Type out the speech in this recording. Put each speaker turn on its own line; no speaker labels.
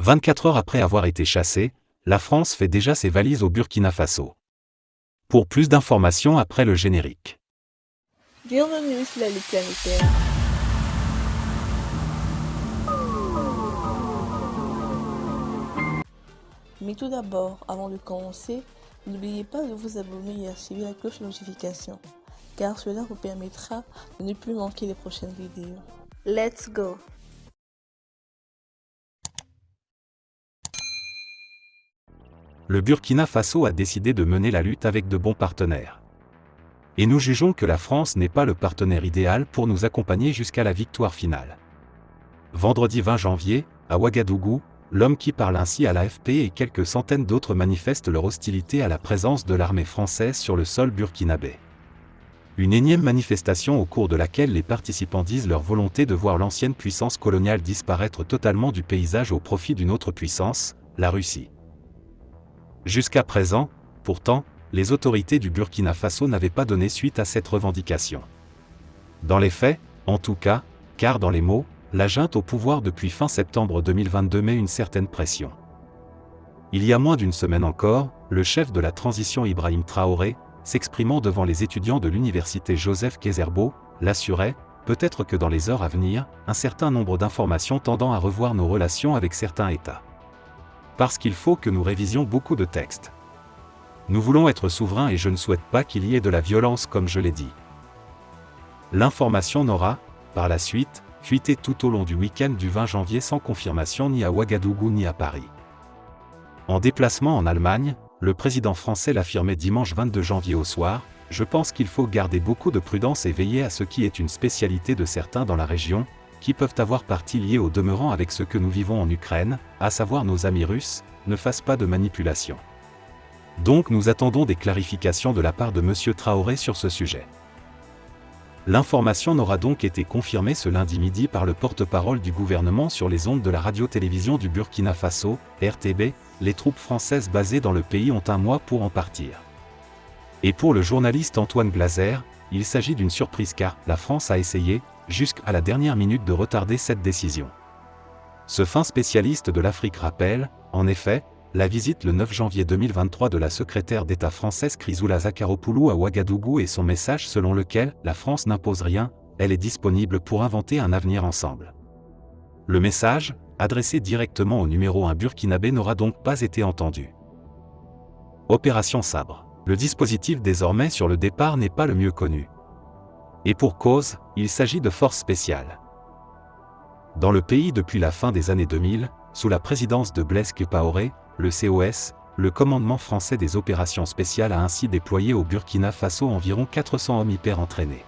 24 heures après avoir été chassée, la France fait déjà ses valises au Burkina Faso. Pour plus d'informations après le générique.
Bienvenue sur la Ligue planétaire. Mais tout d'abord, avant de commencer, n'oubliez pas de vous abonner et activer la cloche de notification, car cela vous permettra de ne plus manquer les prochaines vidéos. Let's go!
Le Burkina Faso a décidé de mener la lutte avec de bons partenaires. Et nous jugeons que la France n'est pas le partenaire idéal pour nous accompagner jusqu'à la victoire finale. Vendredi 20 janvier, à Ouagadougou, l'homme qui parle ainsi à l'AFP et quelques centaines d'autres manifestent leur hostilité à la présence de l'armée française sur le sol burkinabé. Une énième manifestation au cours de laquelle les participants disent leur volonté de voir l'ancienne puissance coloniale disparaître totalement du paysage au profit d'une autre puissance, la Russie. Jusqu'à présent, pourtant, les autorités du Burkina Faso n'avaient pas donné suite à cette revendication. Dans les faits, en tout cas, car dans les mots, la junte au pouvoir depuis fin septembre 2022 met une certaine pression. Il y a moins d'une semaine encore, le chef de la transition Ibrahim Traoré, s'exprimant devant les étudiants de l'université Joseph Kézerbo, l'assurait, peut-être que dans les heures à venir, un certain nombre d'informations tendant à revoir nos relations avec certains États. Parce qu'il faut que nous révisions beaucoup de textes. Nous voulons être souverains et je ne souhaite pas qu'il y ait de la violence comme je l'ai dit. L'information n'aura, par la suite, fuité tout au long du week-end du 20 janvier sans confirmation ni à Ouagadougou ni à Paris. En déplacement en Allemagne, le président français l'affirmait dimanche 22 janvier au soir, « Je pense qu'il faut garder beaucoup de prudence et veiller à ce qui est une spécialité de certains dans la région, qui peuvent avoir partie liée au demeurant avec ce que nous vivons en Ukraine, à savoir nos amis russes, ne fassent pas de manipulation. » Donc nous attendons des clarifications de la part de M. Traoré sur ce sujet. L'information n'aura donc été confirmée ce lundi midi par le porte-parole du gouvernement sur les ondes de la radio-télévision du Burkina Faso, RTB, les troupes françaises basées dans le pays ont un mois pour en partir. Et pour le journaliste Antoine Glaser, il s'agit d'une surprise car la France a essayé, jusqu'à la dernière minute de retarder cette décision. Ce fin spécialiste de l'Afrique rappelle, en effet, la visite le 9 janvier 2023 de la secrétaire d'État française Chrysoula Zakharopoulou à Ouagadougou et son message selon lequel « La France n'impose rien, elle est disponible pour inventer un avenir ensemble ». Le message, adressé directement au numéro 1 burkinabé n'aura donc pas été entendu. Opération Sabre. Le dispositif désormais sur le départ n'est pas le mieux connu. Et pour cause, il s'agit de forces spéciales. Dans le pays depuis la fin des années 2000, sous la présidence de Blaise Compaoré, le COS, le commandement français des opérations spéciales a ainsi déployé au Burkina Faso environ 400 hommes hyper entraînés.